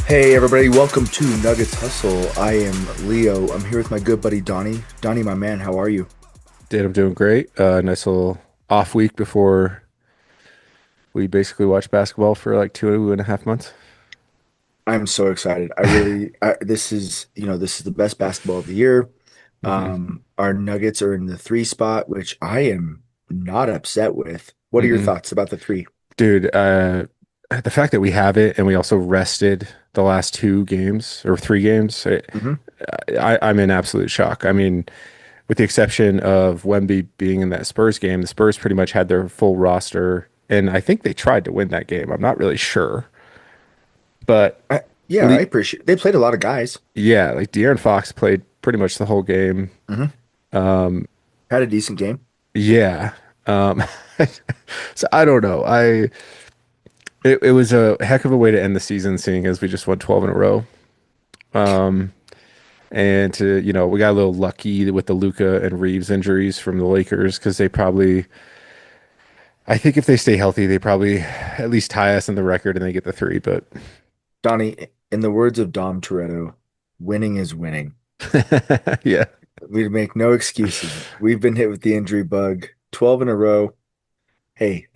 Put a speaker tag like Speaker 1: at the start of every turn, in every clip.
Speaker 1: Hey everybody, welcome to Nuggets Hustle. I am Leo. I'm here with my good buddy Donny. Donny, my man, how are you?
Speaker 2: Did I'm doing great. Nice little off week before we basically watched basketball for like 2.5 months.
Speaker 1: I'm so excited. This is the best basketball of the year.
Speaker 2: hmm
Speaker 1: Our Nuggets are in the three spot, which I am not upset with. What are your
Speaker 2: Mm-mm.
Speaker 1: thoughts about the three?
Speaker 2: Dude, the fact that we have it and we also rested the last two games or three games,
Speaker 1: Hmm.
Speaker 2: I'm in absolute shock. I mean, with the exception of Wemby being in that Spurs game, the Spurs pretty much had their full roster, and I think they tried to win that game. I'm not really sure, but
Speaker 1: Yeah,
Speaker 2: le
Speaker 1: I appreciate. They played a lot of guys.
Speaker 2: yeah, like De'Aaron Fox played pretty much the whole game.
Speaker 1: Hmm.
Speaker 2: Um,
Speaker 1: Had a decent game.
Speaker 2: Yeah. Um, so I don't know. It was a heck of a way to end the season, seeing as we just won 12 in a row. Um, and we got a little lucky with the Luka and Reeves injuries from the Lakers because I think if they stay healthy, they probably at least tie us in the record and they get the three. But
Speaker 1: Donny, in the words of Dom Toretto, winning is winning.
Speaker 2: yeah,
Speaker 1: We make no excuses. We've been hit with the injury bug 12 in a row. Hey,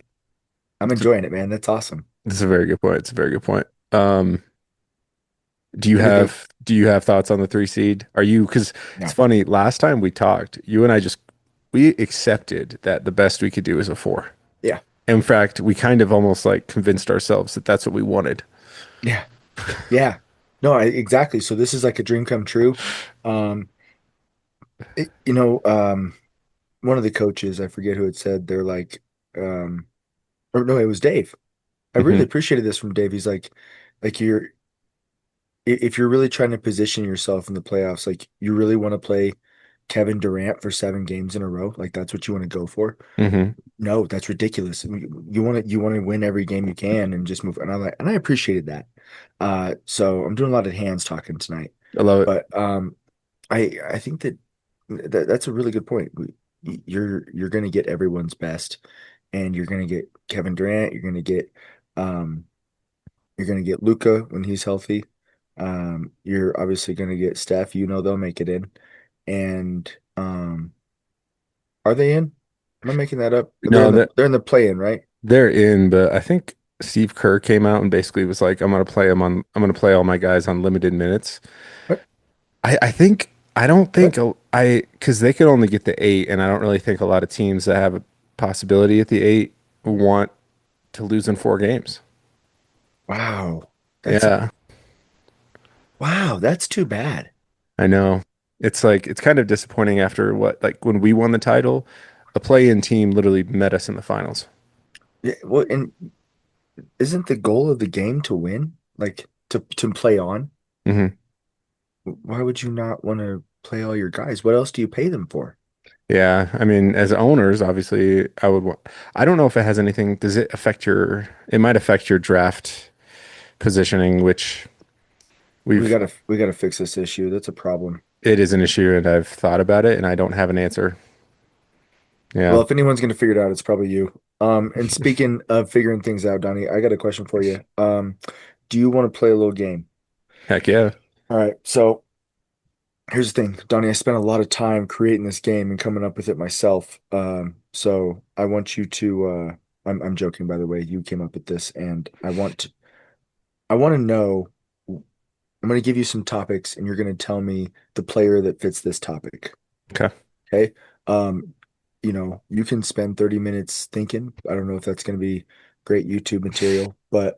Speaker 1: I'm enjoying it, man. That's awesome.
Speaker 2: that's a very good point. It's a very good point.
Speaker 1: Everything.
Speaker 2: Do you have thoughts on the three seed? Are you because it's
Speaker 1: No.
Speaker 2: funny, last time we talked, you and I just we accepted that the best we could do is a four.
Speaker 1: Yeah.
Speaker 2: In fact, we kind of almost like convinced ourselves that that's what we wanted.
Speaker 1: Yeah. Yeah. No, exactly. So this is like a dream come true. Um, it- you know, um, One of the coaches, I forget who had said, they're like, um, or no, it was Dave. I really
Speaker 2: hmm
Speaker 1: appreciated this from Dave. He's like if you're really trying to position yourself in the playoffs, like you really want to play Kevin Durant for 7 games in a row, like that's what you want to go for.
Speaker 2: hmm
Speaker 1: No, that's ridiculous. I mean, you want to win every game you can and just move. And I appreciated that. So I'm doing a lot of hands talking tonight,
Speaker 2: I love it.
Speaker 1: but I think that's a really good point. You're going to get everyone's best, and you're going to get Kevin Durant. Um you're going to get Luca when he's healthy. You're obviously going to get Steph. You know they'll make it in, and are they in? Am I making that up?
Speaker 2: No, that
Speaker 1: They're in the play-in, right?
Speaker 2: they're in, but I think Steve Kerr came out and basically was like, I'm gonna play all my guys on limited minutes.
Speaker 1: What?
Speaker 2: I don't
Speaker 1: What?
Speaker 2: think because they could only get the eight, and I don't really think a lot of teams that have a possibility at the eight want to lose in four games.
Speaker 1: Wow. That's
Speaker 2: Yeah,
Speaker 1: wow, that's too bad.
Speaker 2: I know. It's like it's kind of disappointing after what like when we won the title, a play-in team literally met us in the finals.
Speaker 1: Yeah, well, and isn't the goal of the game to win? Like to play on?
Speaker 2: hmm
Speaker 1: Why would you not want to play all your guys? What else do you pay them for?
Speaker 2: Yeah, I mean, as owners, obviously, I would want. I don't know if it has anything. Does it affect your? It might affect your draft positioning, which we've.
Speaker 1: We gotta fix this issue. That's a problem.
Speaker 2: It is an issue, and I've thought about it, and I don't have an answer.
Speaker 1: Well,
Speaker 2: Yeah.
Speaker 1: if anyone's gonna figure it out, it's probably you. And speaking of figuring things out, Donnie, I got a question for you. Do you want to play a little game?
Speaker 2: Heck yeah.
Speaker 1: All right, so here's the thing, Donnie. I spent a lot of time creating this game and coming up with it myself. So I want you to. I'm joking, by the way. You came up with this, and I want to know. I'm going to give you some topics, and you're going to tell me the player that fits this topic.
Speaker 2: Okay.
Speaker 1: Okay. Um, you can spend 30 minutes thinking. I don't know if that's going to be great YouTube material, but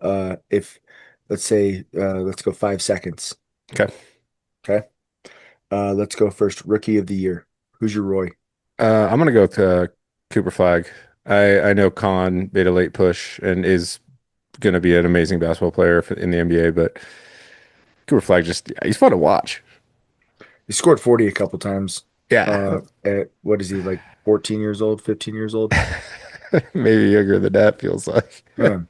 Speaker 1: if let's say let's go 5 seconds.
Speaker 2: Okay.
Speaker 1: Okay. Let's go first. Rookie of the year. Who's your Roy?
Speaker 2: I'm gonna go to Cooper Flag. I know Khan made a late push and is gonna be an amazing basketball player in the NBA, but Cooper Flag just he's fun to watch.
Speaker 1: He scored 40 a couple times.
Speaker 2: Yeah.
Speaker 1: At what is he like 14 years old, 15 years old?
Speaker 2: Maybe younger than that feels like.
Speaker 1: Um,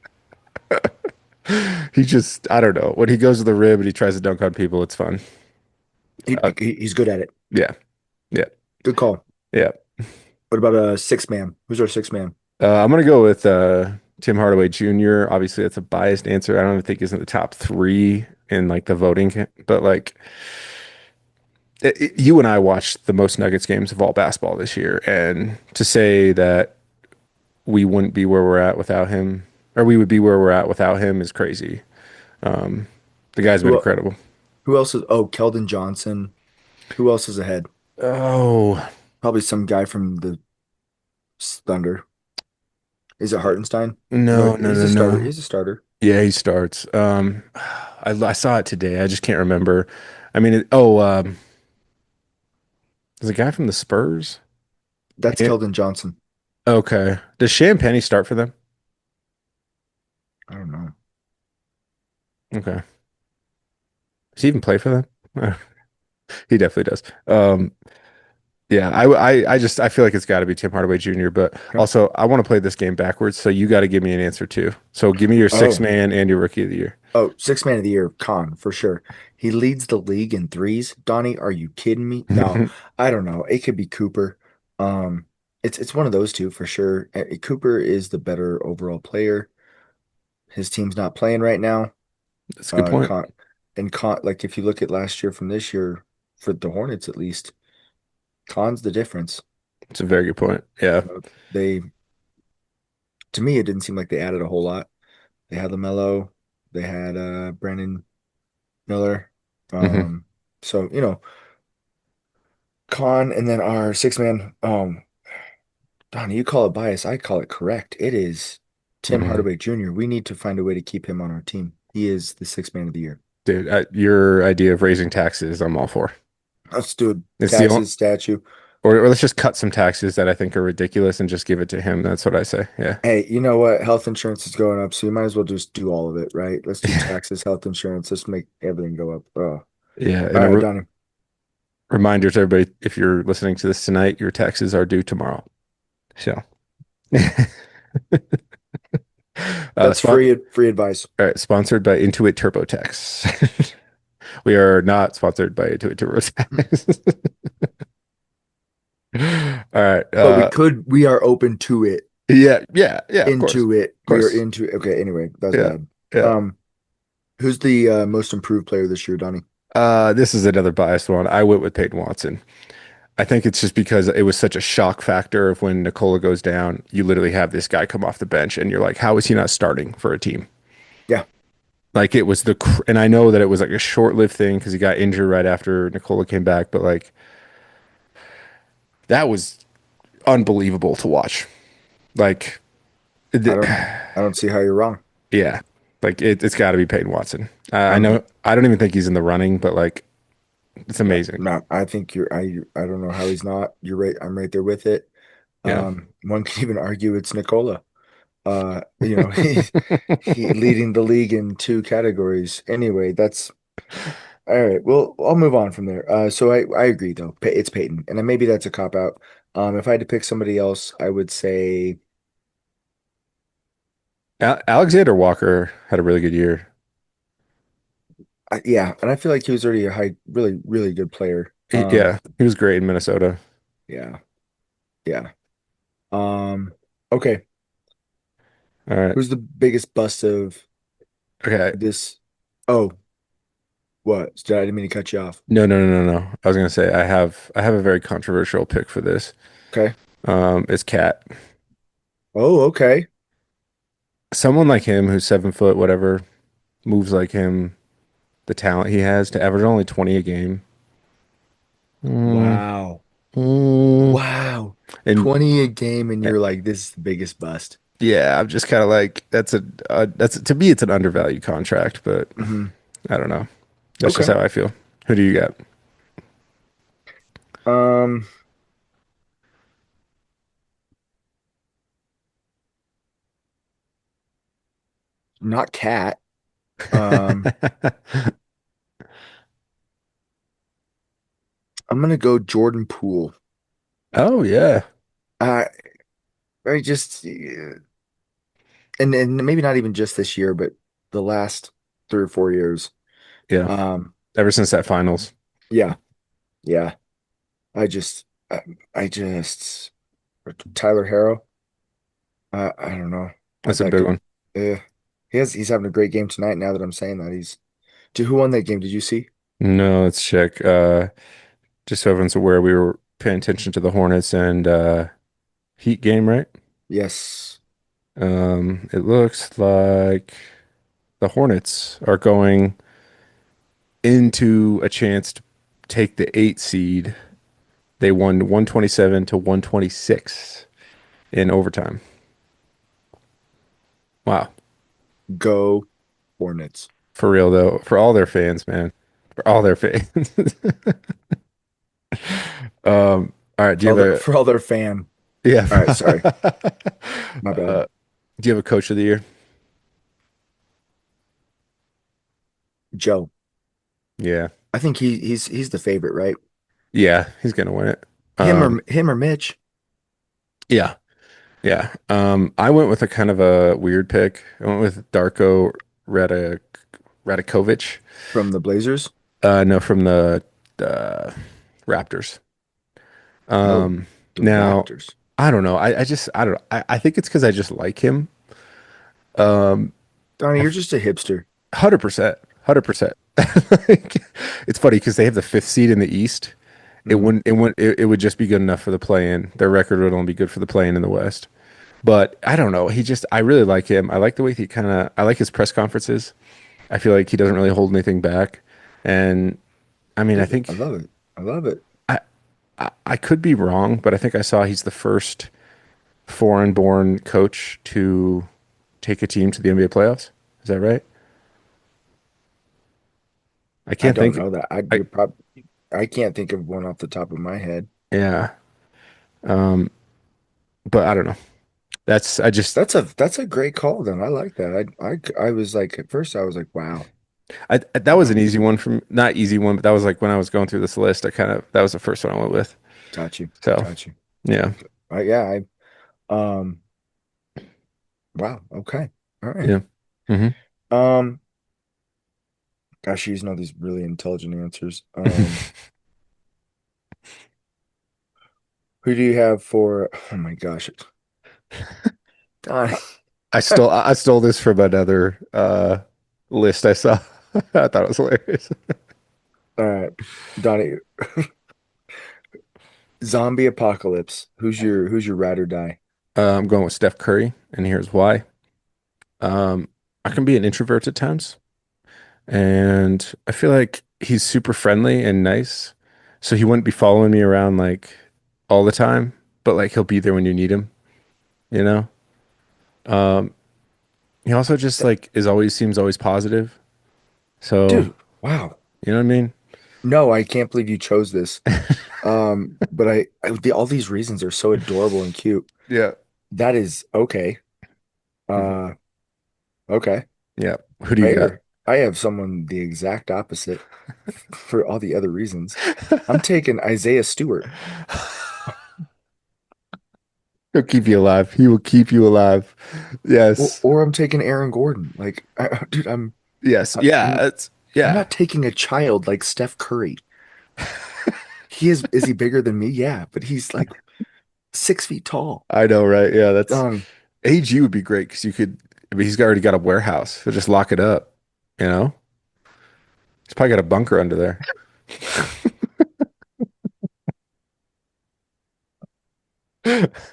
Speaker 2: He just, I don't know. When he goes to the rim and he tries to dunk on people, it's fun. Uh,
Speaker 1: he's good at it.
Speaker 2: yeah, yeah,
Speaker 1: Good call.
Speaker 2: yeah.
Speaker 1: What about a six man? Who's our six man?
Speaker 2: I'm gonna go with Tim Hardaway Jr. Obviously, that's a biased answer. I don't even think he's in the top three in like the voting, but like you and I watched the most Nuggets games of all basketball this year, and to say that we wouldn't be where we're at without him, or we would be where we're at without him is crazy. Um, the guy's been
Speaker 1: Who
Speaker 2: incredible.
Speaker 1: who else is? Oh, Keldon Johnson. Who else is ahead?
Speaker 2: Oh,
Speaker 1: Probably some guy from the Thunder. Is it Hartenstein? No,
Speaker 2: no, no,
Speaker 1: he's
Speaker 2: no,
Speaker 1: a starter.
Speaker 2: no.
Speaker 1: He's a starter.
Speaker 2: Yeah, he starts. I saw it today. I just can't remember. I mean, there's a guy from the Spurs.
Speaker 1: That's
Speaker 2: Yeah.
Speaker 1: Keldon Johnson.
Speaker 2: Okay. Does Sham Penny start for them?
Speaker 1: I don't know.
Speaker 2: Okay. Does he even play for them? He definitely does. Yeah, I feel like it's got to be Tim Hardaway Jr., but
Speaker 1: Okay.
Speaker 2: also I want to play this game backwards, so you got to give me an answer too. So give me your six
Speaker 1: Oh,
Speaker 2: man and your rookie of the year.
Speaker 1: oh, six man of the year, Khan for sure. He leads the league in threes. Donnie, are you kidding me? No, I don't know. It could be Cooper. Um, it's one of those two for sure. Cooper is the better overall player. His team's not playing right now.
Speaker 2: That's a good point.
Speaker 1: Con and Con like if you look at last year from this year for the Hornets at least, Con's the difference.
Speaker 2: It's a very good point. Yeah.
Speaker 1: You know, they to me it didn't seem like they added a whole lot. They had LaMelo, they had Brandon Miller.
Speaker 2: Hmm.
Speaker 1: Um, so Con and then our six man. Donnie, you call it bias, I call it correct. It is Tim
Speaker 2: Hmm.
Speaker 1: Hardaway Jr. We need to find a way to keep him on our team. He is the six man of the year.
Speaker 2: Dude, your idea of raising taxes, I'm all for.
Speaker 1: Let's do it.
Speaker 2: It's the only,
Speaker 1: Taxes, statue.
Speaker 2: or let's just cut some taxes that I think are ridiculous and just give it to him. That's what I say. Yeah.
Speaker 1: Hey, you know what? Health insurance is going up, so you might as well just do all of it, right? Let's do taxes, health insurance. Let's make everything go up. Oh.
Speaker 2: Yeah.
Speaker 1: All
Speaker 2: And a
Speaker 1: right, Donnie.
Speaker 2: reminder to everybody, if you're listening to this tonight, your taxes are due tomorrow. So,
Speaker 1: That's
Speaker 2: spot.
Speaker 1: free advice.
Speaker 2: All right, sponsored by Intuit TurboTax. We are not sponsored by Intuit TurboTax. All right.
Speaker 1: But we are open to it,
Speaker 2: Yeah, yeah, yeah, of course.
Speaker 1: into it.
Speaker 2: Of
Speaker 1: We are
Speaker 2: course.
Speaker 1: into it. Okay, anyway, that was
Speaker 2: Yeah.
Speaker 1: bad.
Speaker 2: Yeah.
Speaker 1: Um, who's the most improved player this year, Donnie?
Speaker 2: This is another biased one. I went with Peyton Watson. I think it's just because it was such a shock factor of when Nikola goes down, you literally have this guy come off the bench and you're like, how is he not starting for a team?
Speaker 1: Yeah,
Speaker 2: Like it was and I know that it was like a short-lived thing because he got injured right after Nikola came back, but like that was unbelievable to watch. Like,
Speaker 1: I
Speaker 2: th-
Speaker 1: don't I don't see how you're wrong.
Speaker 2: yeah, like it's got to be Peyton Watson. I
Speaker 1: I'm
Speaker 2: know I don't even think he's in the running, but like it's
Speaker 1: no,
Speaker 2: amazing.
Speaker 1: not. I think I don't know how he's not. You're right. I'm right there with it.
Speaker 2: Yeah.
Speaker 1: One could even argue it's Nikola. He leading the league in two categories. Anyway, that's all right. Well, I'll move on from there. So I agree though. It's Peyton, and then maybe that's a cop out. If I had to pick somebody else, I would say,
Speaker 2: Alexander Walker had a really good year.
Speaker 1: yeah. And I feel like he was already a really, really good player.
Speaker 2: Yeah, he was great in Minnesota.
Speaker 1: Yeah, yeah. Um, okay.
Speaker 2: All right.
Speaker 1: Who's the biggest bust of
Speaker 2: Okay.
Speaker 1: this? Oh, what? I didn't mean to cut you off.
Speaker 2: No, no, no, no, no. I was gonna say I have a very controversial pick for this.
Speaker 1: Okay.
Speaker 2: It's Cat.
Speaker 1: Oh, okay.
Speaker 2: Someone like him who's 7 foot, whatever, moves like him, the talent he has to average only 20 a game. Mm,
Speaker 1: Wow.
Speaker 2: mm.
Speaker 1: Wow.
Speaker 2: And
Speaker 1: 20 a game, and
Speaker 2: uh,
Speaker 1: you're like, this is the biggest bust.
Speaker 2: yeah, I'm just kind of like that's to me it's an undervalued contract, but
Speaker 1: Hmm.
Speaker 2: I don't know. That's just
Speaker 1: Okay.
Speaker 2: how I feel. Who do you got?
Speaker 1: Um, Not Cat. Um, I'm gonna go Jordan Poole.
Speaker 2: Oh yeah.
Speaker 1: Uh, I just and maybe not even just this year, but the last 3 or 4 years.
Speaker 2: Yeah.
Speaker 1: Um,
Speaker 2: Ever since that finals.
Speaker 1: yeah, yeah. I just, I just, Tyler Harrow. I don't know.
Speaker 2: That's a
Speaker 1: That
Speaker 2: big
Speaker 1: could.
Speaker 2: one.
Speaker 1: Uh, he's having a great game tonight. Now that I'm saying that, Dude, who won that game? Did you see?
Speaker 2: No, let's check. Just so everyone's aware, we were paying attention to the Hornets and Heat game, right?
Speaker 1: Yes.
Speaker 2: It looks like the Hornets are going into a chance to take the eight seed. They won 127 to 126 in overtime. Wow.
Speaker 1: Go Hornets.
Speaker 2: For real though, for all their fans, man. For all their fans. All right, do you have a
Speaker 1: For all their fan.
Speaker 2: yeah.
Speaker 1: All right, sorry. My bad.
Speaker 2: uh, do you have a coach of the year?
Speaker 1: Joe.
Speaker 2: Yeah.
Speaker 1: I think he's the favorite, right?
Speaker 2: Yeah, he's gonna win it.
Speaker 1: Him or Mitch
Speaker 2: Yeah. Yeah. I went with a kind of a weird pick. I went with Darko Radic Radikovich.
Speaker 1: from the Blazers.
Speaker 2: No, from the uh, Raptors.
Speaker 1: Oh,
Speaker 2: Um,
Speaker 1: the
Speaker 2: now
Speaker 1: Raptors.
Speaker 2: I don't know. I don't know. I think it's because I just like him. Um,
Speaker 1: Donnie, you're just a hipster.
Speaker 2: 100%, 100%. It's funny because they have the fifth seed in the East.
Speaker 1: Hmm.
Speaker 2: It would just be good enough for the play in. Their record would only be good for the play in the West. But I don't know. I really like him. I like the way I like his press conferences. I feel like he doesn't really hold anything back. And I mean, I
Speaker 1: Dude, I
Speaker 2: think
Speaker 1: love it. I love it.
Speaker 2: I could be wrong, but I think I saw he's the first foreign born coach to take a team to the NBA playoffs. Is that right? I
Speaker 1: I
Speaker 2: can't
Speaker 1: don't
Speaker 2: think.
Speaker 1: know that.
Speaker 2: I,
Speaker 1: I can't think of one off the top of my head.
Speaker 2: yeah. Um, but I don't know. I just,
Speaker 1: That's a great call then. I like that. I was like at first I was like, wow.
Speaker 2: that was
Speaker 1: Wow.
Speaker 2: an easy one from, not easy one, but that was like when I was going through this list, that was the first one I went with.
Speaker 1: Got you.
Speaker 2: So,
Speaker 1: Got you.
Speaker 2: yeah.
Speaker 1: Yeah, wow. Okay. All right.
Speaker 2: Yeah. hmm
Speaker 1: Um, gosh, you know these really intelligent answers. Who do you have for, oh my gosh. Donnie.
Speaker 2: I stole this from another list I saw. I thought it was hilarious.
Speaker 1: All right. Donnie, zombie apocalypse. Who's your ride or die?
Speaker 2: I'm going with Steph Curry, and here's why. Um, I can be an introvert at times, and I feel like he's super friendly and nice. So he wouldn't be following me around like all the time, but like he'll be there when you need him, you know? Um, he also just
Speaker 1: That-
Speaker 2: like is always seems always positive. So,
Speaker 1: Dude, wow.
Speaker 2: you know what I mean?
Speaker 1: No, I can't believe you chose this. But all these reasons are so adorable and cute.
Speaker 2: Yeah.
Speaker 1: That is okay.
Speaker 2: Mhm.
Speaker 1: Uh, okay.
Speaker 2: Yeah. Who do you
Speaker 1: Right
Speaker 2: got?
Speaker 1: here. I have someone the exact opposite for all the other reasons. I'm taking Isaiah Stewart.
Speaker 2: He'll keep you alive. He will keep you alive.
Speaker 1: Or,
Speaker 2: Yes.
Speaker 1: or I'm taking Aaron Gordon. Like, dude,
Speaker 2: Yes.
Speaker 1: I,
Speaker 2: Yeah.
Speaker 1: I'm I'm
Speaker 2: Yeah.
Speaker 1: not taking a child like Steph Curry. Is he bigger than me? Yeah, but he's like 6 feet tall.
Speaker 2: I know, right? Yeah. That's
Speaker 1: Um,
Speaker 2: AG would be great because you could, I mean, he's already got a warehouse. He'll just lock it up, you know? He's probably got a bunker under there.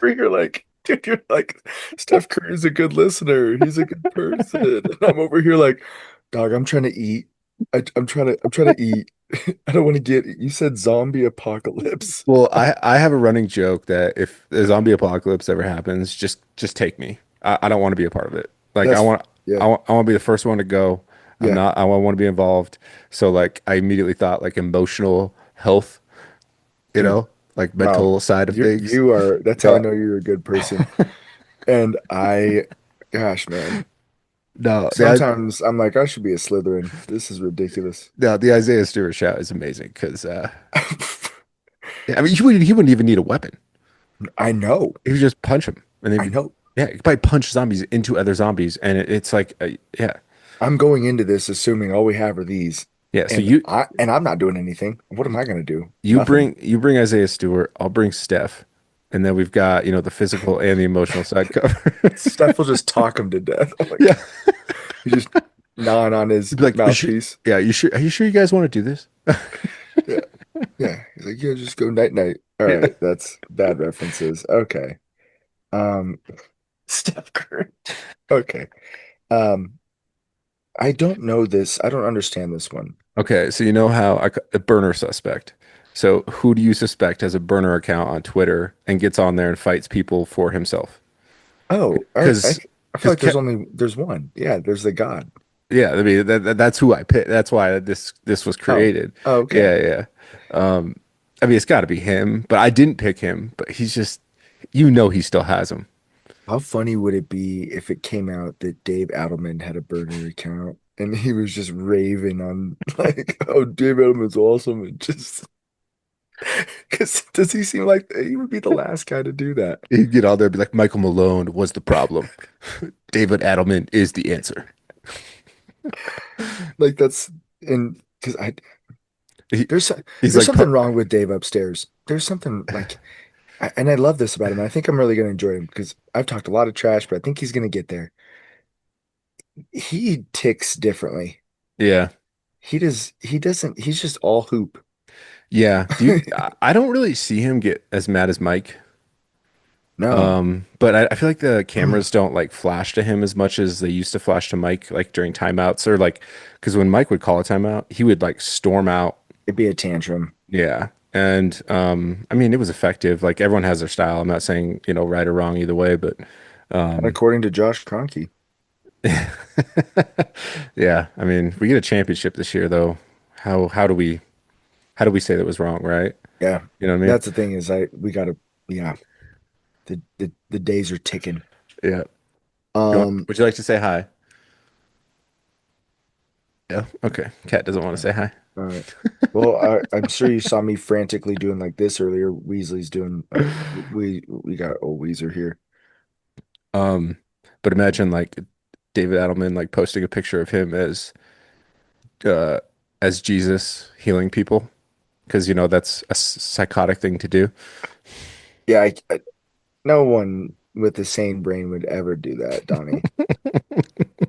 Speaker 1: you're like, dude, you're like, Steph Curry is a good listener. He's a good person. And I'm over here like, dog, I'm trying to eat. I'm trying to eat. I don't want to get, you said zombie apocalypse.
Speaker 2: Well, I have a running joke that if the zombie apocalypse ever happens, just take me. I don't want to be a part of it. Like
Speaker 1: That's, yeah,
Speaker 2: I want to be the first one to go.
Speaker 1: yeah,
Speaker 2: I want to be involved. So like I immediately thought like emotional health, you
Speaker 1: dude.
Speaker 2: know, like
Speaker 1: No,
Speaker 2: mental side of things.
Speaker 1: that's how I
Speaker 2: Yeah.
Speaker 1: know you're a good person. And gosh, man,
Speaker 2: No,
Speaker 1: sometimes I'm like, I should be a Slytherin. This is ridiculous.
Speaker 2: the Isaiah Stewart shout is amazing because yeah, I mean he wouldn't even need a weapon.
Speaker 1: I know,
Speaker 2: He would just punch him and
Speaker 1: I know.
Speaker 2: yeah, he could probably punch zombies into other zombies and it's like yeah.
Speaker 1: I'm going into this assuming all we have are these,
Speaker 2: Yeah, so
Speaker 1: and I'm not doing anything. What am I gonna do? Nothing.
Speaker 2: you bring Isaiah Stewart, I'll bring Steph. And then we've got, the physical and the emotional side covered.
Speaker 1: Steph will just talk him to death. Oh my
Speaker 2: Yeah.
Speaker 1: God. He's just gnawing on his
Speaker 2: He'd be like,
Speaker 1: mouthpiece.
Speaker 2: yeah, you sure? Are you sure you guys want to do this?
Speaker 1: Yeah. Yeah. He's like, yeah, just go night night. All
Speaker 2: Yeah.
Speaker 1: right. That's bad references. Okay. Um, Steph Curry. Okay. Um, I don't know this. I don't understand this one.
Speaker 2: Okay, so you know how a burner suspect. So who do you suspect has a burner account on Twitter and gets on there and fights people for himself?
Speaker 1: Oh,
Speaker 2: Because
Speaker 1: I feel
Speaker 2: because
Speaker 1: like there's one. Yeah, there's the God.
Speaker 2: yeah, I mean that's who I picked. That's why this was
Speaker 1: Oh,
Speaker 2: created.
Speaker 1: oh, okay.
Speaker 2: Yeah, yeah. Um, I mean it's got to be him, but I didn't pick him. But he's just, he still has him.
Speaker 1: How funny would it be if it came out that Dave Adelman had a burner account and he was just raving on like, oh, Dave Adelman's awesome and just because does he seem like he would be the last guy to do that?
Speaker 2: He'd get on there and be like, Michael Malone was the problem. David Adelman is the answer.
Speaker 1: Like that's and because I
Speaker 2: He,
Speaker 1: there's
Speaker 2: he's
Speaker 1: there's
Speaker 2: like,
Speaker 1: something wrong with Dave upstairs. There's something like and I love this about him. I think I'm really going to enjoy him because I've talked a lot of trash, but I think he's going to get there. He ticks differently.
Speaker 2: yeah.
Speaker 1: He doesn't, he's just all hoop.
Speaker 2: Yeah. I don't really see him get as mad as Mike.
Speaker 1: No.
Speaker 2: But I feel like the cameras don't like flash to him as much as they used to flash to Mike, like during timeouts or like, because when Mike would call a timeout, he would like storm out.
Speaker 1: It'd be a tantrum.
Speaker 2: Yeah. And I mean, it was effective. Like everyone has their style. I'm not saying, right or wrong either way, but
Speaker 1: And according to Josh Kroenke,
Speaker 2: yeah, I mean, we get a championship this year though. How do we say that was wrong, right?
Speaker 1: yeah,
Speaker 2: You know what I mean?
Speaker 1: that's the thing is we gotta, yeah, the days are ticking.
Speaker 2: Yeah.
Speaker 1: Um,
Speaker 2: Would you like to say hi? Yeah. Okay. Cat doesn't want to
Speaker 1: yeah,
Speaker 2: say hi.
Speaker 1: all right. Well, I'm sure you saw me frantically doing like this earlier. Weasley's doing, we got old Weezer here.
Speaker 2: Um, but imagine like David Adelman like posting a picture of him uh as Jesus healing people because that's a psychotic thing to do.
Speaker 1: Yeah, no one with a sane brain would ever do that, Donnie.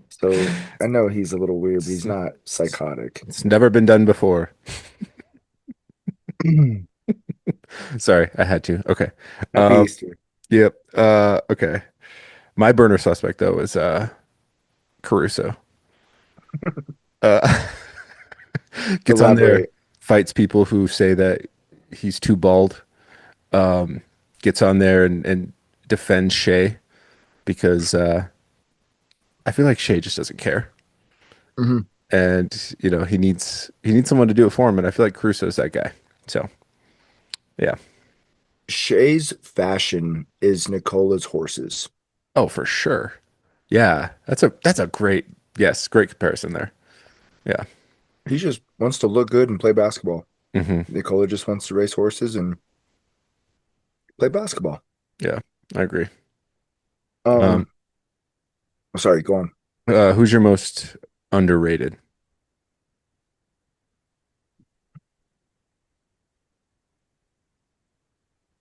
Speaker 1: So I know he's a little weird, but he's
Speaker 2: It's,
Speaker 1: not psychotic.
Speaker 2: it's never been done before. Sorry, I had to. Okay.
Speaker 1: Happy
Speaker 2: Um,
Speaker 1: Easter.
Speaker 2: yep. Okay. My burner suspect though is Caruso. Uh gets on there,
Speaker 1: Elaborate.
Speaker 2: fights people who say that he's too bald. Um, gets on there and defends Shea because I feel like Shea just doesn't care.
Speaker 1: Mhm.
Speaker 2: And he needs someone to do it for him, and I feel like Crusoe's that guy. So yeah.
Speaker 1: Shay's fashion is Nikola's horses.
Speaker 2: Oh, for sure. Yeah, that's a great comparison there. Yeah.
Speaker 1: He just wants to look good and play basketball.
Speaker 2: Hmm.
Speaker 1: Nikola just wants to race horses and play basketball.
Speaker 2: Yeah, I agree. Um,
Speaker 1: Um, sorry, go on.
Speaker 2: who's your most underrated?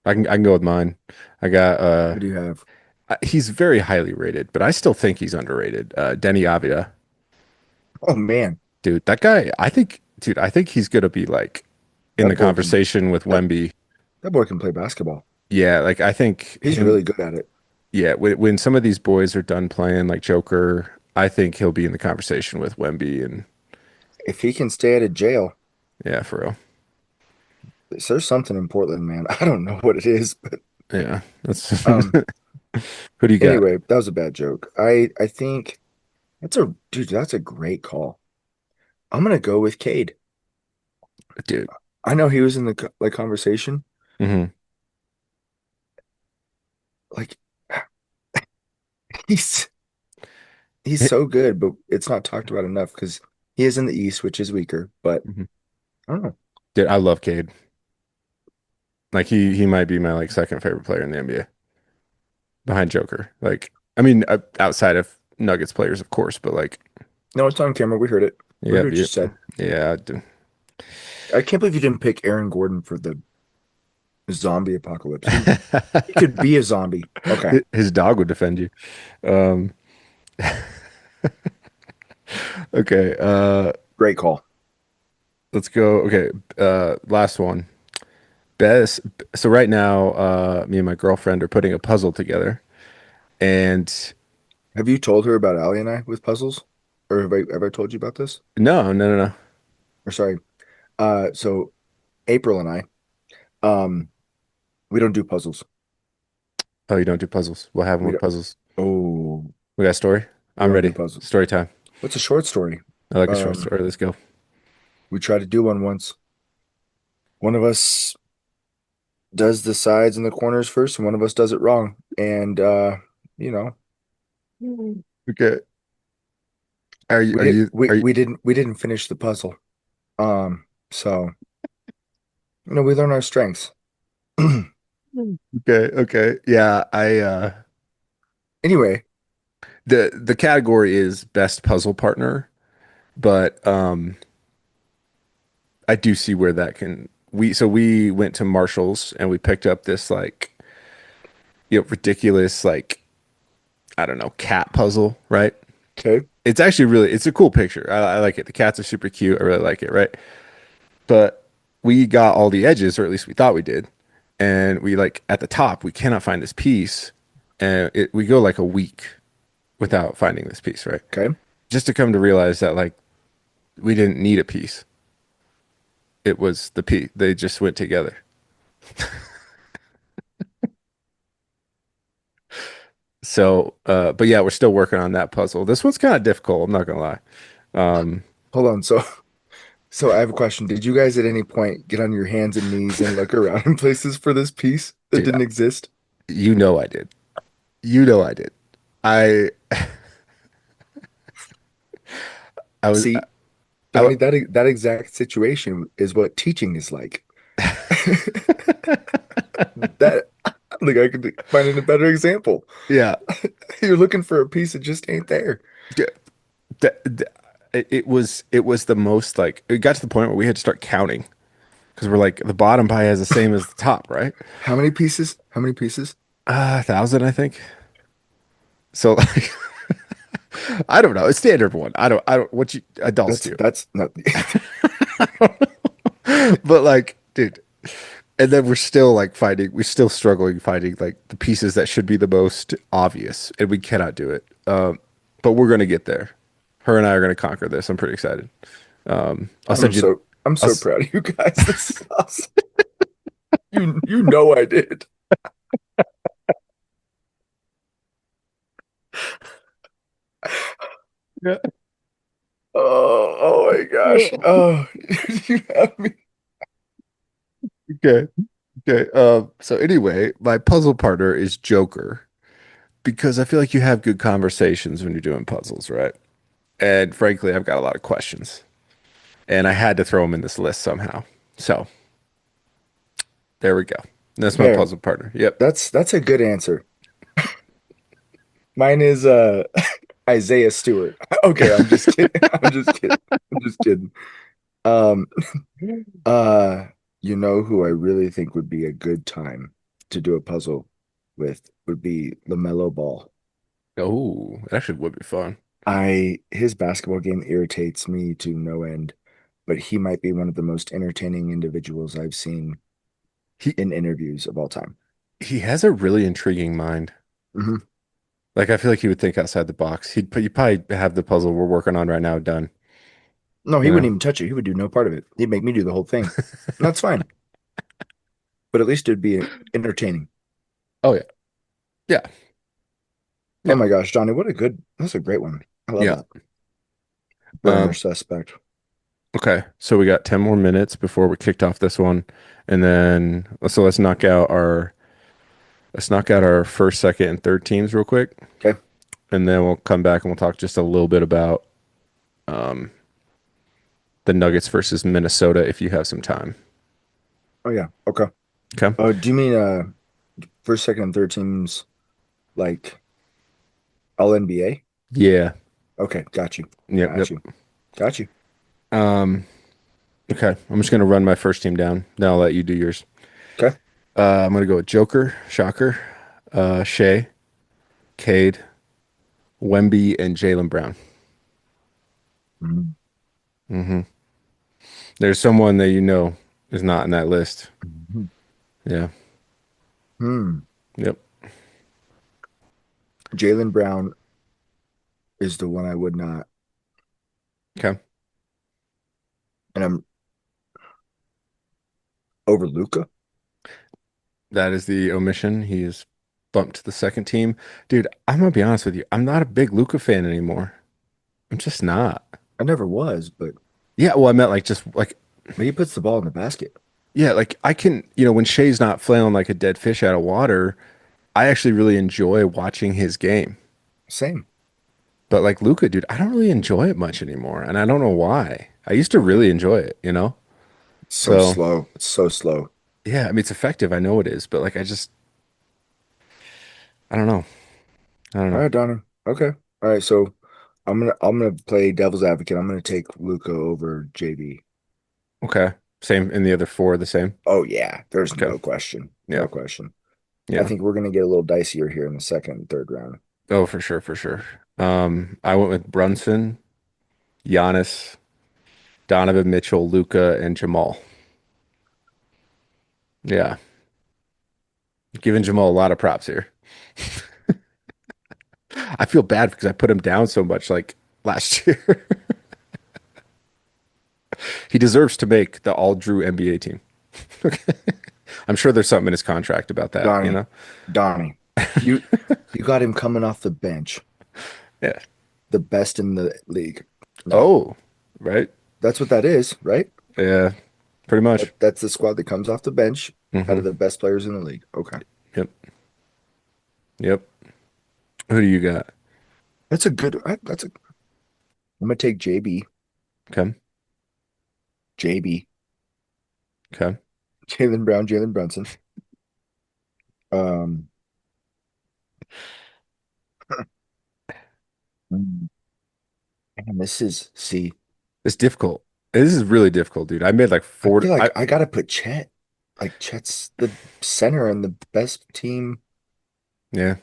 Speaker 2: I can go with mine. I got
Speaker 1: Who do you have?
Speaker 2: he's very highly rated, but I still think he's underrated. Denny Avdia,
Speaker 1: Oh man,
Speaker 2: dude, that guy. I think he's gonna be like in
Speaker 1: that
Speaker 2: the
Speaker 1: boy can
Speaker 2: conversation with
Speaker 1: that
Speaker 2: Wemby.
Speaker 1: that boy can play basketball.
Speaker 2: Yeah, like I think
Speaker 1: He's
Speaker 2: him.
Speaker 1: really good at it.
Speaker 2: Yeah, when some of these boys are done playing like Joker, I think he'll be in the conversation with Wemby and
Speaker 1: If he can stay out of jail,
Speaker 2: yeah, for real.
Speaker 1: there's something in Portland, man. I don't know what it is, but
Speaker 2: Yeah, that's
Speaker 1: um.
Speaker 2: who do you got,
Speaker 1: Anyway, that was a bad joke. I think that's a dude. That's a great call. I'm gonna go with Cade.
Speaker 2: dude?
Speaker 1: I know he was in the like conversation.
Speaker 2: Hmm.
Speaker 1: Like he's he's so good, but it's not talked about enough because he is in the East, which is weaker. But I don't know.
Speaker 2: Dude, I love Cade. Like he might be my like second favorite player in the NBA behind Joker. Like I mean, outside of Nuggets players, of course, but like
Speaker 1: No, it's on camera. We heard it. We heard
Speaker 2: yep,
Speaker 1: what you
Speaker 2: yep,
Speaker 1: said.
Speaker 2: yeah, dude.
Speaker 1: I can't believe you didn't pick Aaron Gordon for the Zombie apocalypse. He could be a zombie. Okay,
Speaker 2: His dog would defend you. Um, okay,
Speaker 1: great call.
Speaker 2: let's go. Okay, last one. Best. So right now, me and my girlfriend are putting a puzzle together, and
Speaker 1: Have you told her about Ali and I with puzzles? Or have I ever told you about this?
Speaker 2: no, no, no, no.
Speaker 1: Or sorry. So April and I, um, we don't do puzzles.
Speaker 2: Oh, you don't do puzzles. What happened
Speaker 1: We
Speaker 2: with
Speaker 1: don't.
Speaker 2: puzzles?
Speaker 1: Oh,
Speaker 2: We got a story.
Speaker 1: we
Speaker 2: I'm
Speaker 1: don't do
Speaker 2: ready.
Speaker 1: puzzles.
Speaker 2: Story time.
Speaker 1: What's a short story?
Speaker 2: I like a short
Speaker 1: Um,
Speaker 2: story. Let's go.
Speaker 1: we tried to do one once. One of us does the sides and the corners first, and one of us does it wrong. And you know,
Speaker 2: Okay. Are you?
Speaker 1: we
Speaker 2: Are
Speaker 1: did
Speaker 2: you? Are you?
Speaker 1: we didn't finish the puzzle. So we learn our strengths.
Speaker 2: Okay. Okay. Yeah.
Speaker 1: Anyway,
Speaker 2: The category is best puzzle partner, but I do see where that can we went to Marshall's and we picked up this like ridiculous like I don't know cat puzzle, right?
Speaker 1: okay,
Speaker 2: It's actually it's a cool picture. I like it. The cats are super cute. I really like it, right? But we got all the edges, or at least we thought we did, and we like at the top we cannot find this piece, and we go like a week without finding this piece, right?
Speaker 1: okay.
Speaker 2: Just to come to realize that like we didn't need a piece. It was the piece. They just went together. So, but yeah, we're still working on that puzzle. This one's kind of difficult. I'm not gonna lie. Um,
Speaker 1: Hold on. So I have a question. Did you guys at any point get on your hands and knees and look around in places for this piece that
Speaker 2: dude,
Speaker 1: didn't exist?
Speaker 2: you know I did. You know I did. I I was
Speaker 1: See,
Speaker 2: I,
Speaker 1: Donnie, that exact situation is what teaching is like. That I don't think I could find a better example.
Speaker 2: yeah.
Speaker 1: You're looking for a piece that just ain't there.
Speaker 2: Yeah, it was the most like it got to the point where we had to start counting because we're like the bottom pie has the same as the top, right?
Speaker 1: How many pieces? How many pieces?
Speaker 2: 1,000, I think. So like I don't know. It's standard one. I don't what you adults do.
Speaker 1: That's not.
Speaker 2: But like, dude, and then we're still struggling finding like the pieces that should be the most obvious, and we cannot do it. But we're gonna get there. Her and I are gonna conquer this. I'm pretty excited. I'll send you.
Speaker 1: I'm
Speaker 2: I'll,
Speaker 1: so proud of you guys. This is awesome. You know I did.
Speaker 2: yeah.
Speaker 1: Oh my gosh. Oh, you have me.
Speaker 2: Okay. Okay. So anyway, my puzzle partner is Joker because I feel like you have good conversations when you're doing puzzles, right? And frankly, I've got a lot of questions, and I had to throw him in this list somehow. So there we go. That's my
Speaker 1: Fair.
Speaker 2: puzzle partner. Yep.
Speaker 1: That's a good answer. Mine is Isaiah Stewart. Okay, I'm just kidding. I'm just kidding. I'm just kidding. Um uh who I really think would be a good time to do a puzzle with would be LaMelo Ball.
Speaker 2: Oh, it actually would be fun.
Speaker 1: I his basketball game irritates me to no end, but he might be one of the most entertaining individuals I've seen
Speaker 2: He
Speaker 1: in interviews of all time.
Speaker 2: he has a really intriguing mind.
Speaker 1: Hmm.
Speaker 2: Like I feel like he would think outside the box. He'd probably have the puzzle we're working on right now done.
Speaker 1: No, he
Speaker 2: You
Speaker 1: wouldn't
Speaker 2: know?
Speaker 1: even touch it. He would do no part of it. He'd make me do the whole thing. And that's fine, but at least it'd be entertaining.
Speaker 2: Oh yeah. Yeah.
Speaker 1: Oh
Speaker 2: Yeah.
Speaker 1: my gosh, Johnny, that's a great one. I love
Speaker 2: Yeah.
Speaker 1: that. Burner
Speaker 2: Um,
Speaker 1: suspect.
Speaker 2: okay. So we got 10 more minutes before we kicked off this one. And then so let's knock out our first, second, and third teams real quick.
Speaker 1: Okay.
Speaker 2: And then we'll come back and we'll talk just a little bit about um the Nuggets versus Minnesota if you have some time.
Speaker 1: Oh yeah. Okay.
Speaker 2: Okay.
Speaker 1: Do you mean first, second, and third teams like all NBA?
Speaker 2: Yeah.
Speaker 1: Okay, got you.
Speaker 2: Yep.
Speaker 1: Got
Speaker 2: Yep.
Speaker 1: you. Got you.
Speaker 2: Um, okay. I'm just gonna run my first team down. Then I'll let you do yours.
Speaker 1: Okay.
Speaker 2: I'm gonna go with Joker, Shocker, Shea, Cade, Wemby, and Jaylen Brown.
Speaker 1: Mhm.
Speaker 2: hmm There's someone that you know is not in that list.
Speaker 1: Mhm.
Speaker 2: Yeah.
Speaker 1: Hmm.
Speaker 2: Yep.
Speaker 1: Jaylen Brown is the one I would not,
Speaker 2: Okay.
Speaker 1: and I'm over Luca.
Speaker 2: That is the omission. He is bumped to the second team. Dude, I'm gonna be honest with you. I'm not a big Luca fan anymore. I'm just not.
Speaker 1: I never was,
Speaker 2: Yeah, well, I meant like just like
Speaker 1: but he puts the ball in the basket.
Speaker 2: yeah, like I can, when Shea's not flailing like a dead fish out of water, I actually really enjoy watching his game.
Speaker 1: Same.
Speaker 2: But like Luca, dude, I don't really enjoy it much anymore, and I don't know why. I used to
Speaker 1: Okay.
Speaker 2: really enjoy it.
Speaker 1: It's so
Speaker 2: So
Speaker 1: slow. It's so slow.
Speaker 2: yeah, I mean it's effective. I know it is, but like I don't know. I don't
Speaker 1: All
Speaker 2: know.
Speaker 1: right, Donnie. Okay. All right. So I'm gonna play devil's advocate. I'm gonna take Luca over JB.
Speaker 2: Okay. Same in the other four, the same.
Speaker 1: Oh yeah, there's
Speaker 2: Okay.
Speaker 1: no question.
Speaker 2: Yeah.
Speaker 1: No question. I
Speaker 2: Yeah.
Speaker 1: think we're gonna get a little dicier here in the second and third round.
Speaker 2: Oh, for sure, for sure. I went with Brunson, Giannis, Donovan Mitchell, Luca, and Jamal. Yeah. Giving Jamal a lot of props here. I feel bad because I put him down so much like last year. He deserves to make the all Drew NBA team. Okay. I'm sure there's something in his contract about that.
Speaker 1: Donnie, Donnie, you you got him coming off the bench,
Speaker 2: Yeah.
Speaker 1: the best in the league. No,
Speaker 2: Oh, right.
Speaker 1: that's what that is, right?
Speaker 2: Yeah, pretty much.
Speaker 1: That's the squad that comes off the bench out
Speaker 2: hmm
Speaker 1: of the best players in the league. Okay.
Speaker 2: Yep. Yep. Who do you got?
Speaker 1: That's a good that's a I'm gonna take JB.
Speaker 2: Okay.
Speaker 1: JB.
Speaker 2: Okay.
Speaker 1: Jalen Brown, Jalen Brunson. Um and this is see,
Speaker 2: It's difficult. This is really difficult, dude. I made like
Speaker 1: I
Speaker 2: four.
Speaker 1: feel like I gotta put Chet. Like Chet's the center and the best team.
Speaker 2: Yeah.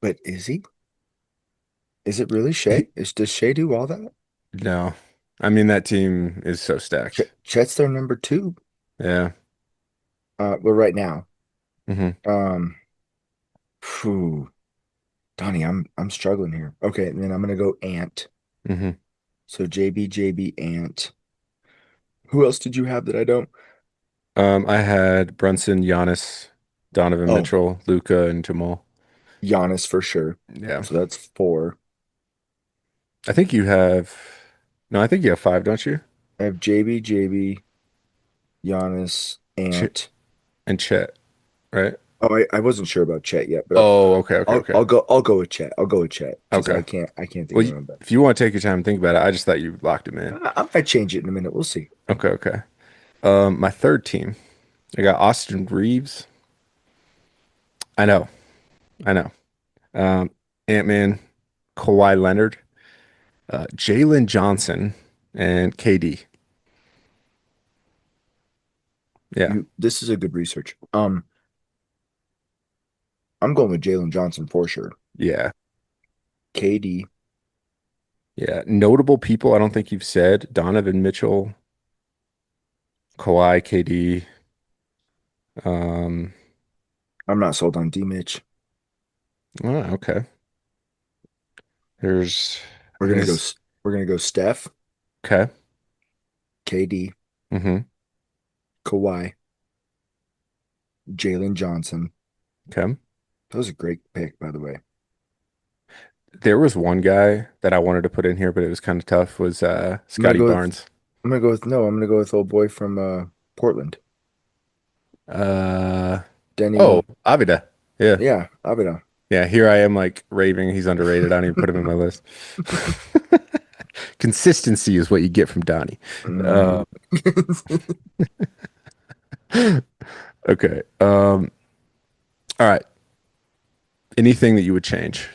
Speaker 1: But is he? Is it really
Speaker 2: He-
Speaker 1: Shea? Does Shea do all that?
Speaker 2: no. I mean, that team is so stacked.
Speaker 1: Chet's their number two.
Speaker 2: Yeah.
Speaker 1: Well, right now.
Speaker 2: hmm
Speaker 1: Um, phew, Donnie, I'm struggling here. Okay, and then I'm gonna go Ant.
Speaker 2: hmm
Speaker 1: So JB, Ant. Who else did you have that I don't?
Speaker 2: I had Brunson, Giannis, Donovan
Speaker 1: Oh,
Speaker 2: Mitchell, Luca, and Jamal.
Speaker 1: Giannis for sure.
Speaker 2: Yeah.
Speaker 1: So that's four.
Speaker 2: I think you have, no, I think you have five, don't you?
Speaker 1: I have JB, Giannis,
Speaker 2: Ch
Speaker 1: Ant.
Speaker 2: and Chet, right?
Speaker 1: Oh, I wasn't sure about Chet yet, but
Speaker 2: Oh, okay, okay,
Speaker 1: I'll
Speaker 2: okay.
Speaker 1: I'll go with Chet. I'll go with Chet because
Speaker 2: Okay.
Speaker 1: I can't think
Speaker 2: Well,
Speaker 1: of anyone better.
Speaker 2: if you want to take your time and think about it, I just thought you locked him in.
Speaker 1: I might change it in a minute. We'll see.
Speaker 2: Okay, okay. My third team, I got Austin Reeves. I know, I know. Um, Ant-Man, Kawhi Leonard, Jalen Johnson, and KD. Yeah,
Speaker 1: This is a good research. I'm going with Jalen Johnson for sure.
Speaker 2: yeah,
Speaker 1: KD.
Speaker 2: yeah. Notable people I don't think you've said: Donovan Mitchell, Kawhi, KD. Um,
Speaker 1: I'm not sold on D Mitch.
Speaker 2: okay. There's, I
Speaker 1: We're
Speaker 2: mean,
Speaker 1: gonna go.
Speaker 2: this,
Speaker 1: We're gonna go Steph,
Speaker 2: okay.
Speaker 1: KD,
Speaker 2: hmm
Speaker 1: Kawhi, Jalen Johnson.
Speaker 2: Okay.
Speaker 1: That was a great pick, by the way.
Speaker 2: There was one guy that I wanted to put in here, but it was kind of tough. Was
Speaker 1: I'm gonna
Speaker 2: Scotty
Speaker 1: go with.
Speaker 2: Barnes.
Speaker 1: I'm gonna go with no. I'm gonna go with old boy from Portland,
Speaker 2: Uh, oh,
Speaker 1: Denny.
Speaker 2: Avida. Yeah.
Speaker 1: Yeah, Abida.
Speaker 2: Yeah, here I am like raving he's underrated. I don't even put him in my list. Consistency is what you get from Donnie.
Speaker 1: Mhm.
Speaker 2: Uh, okay. All right. Anything that you would change?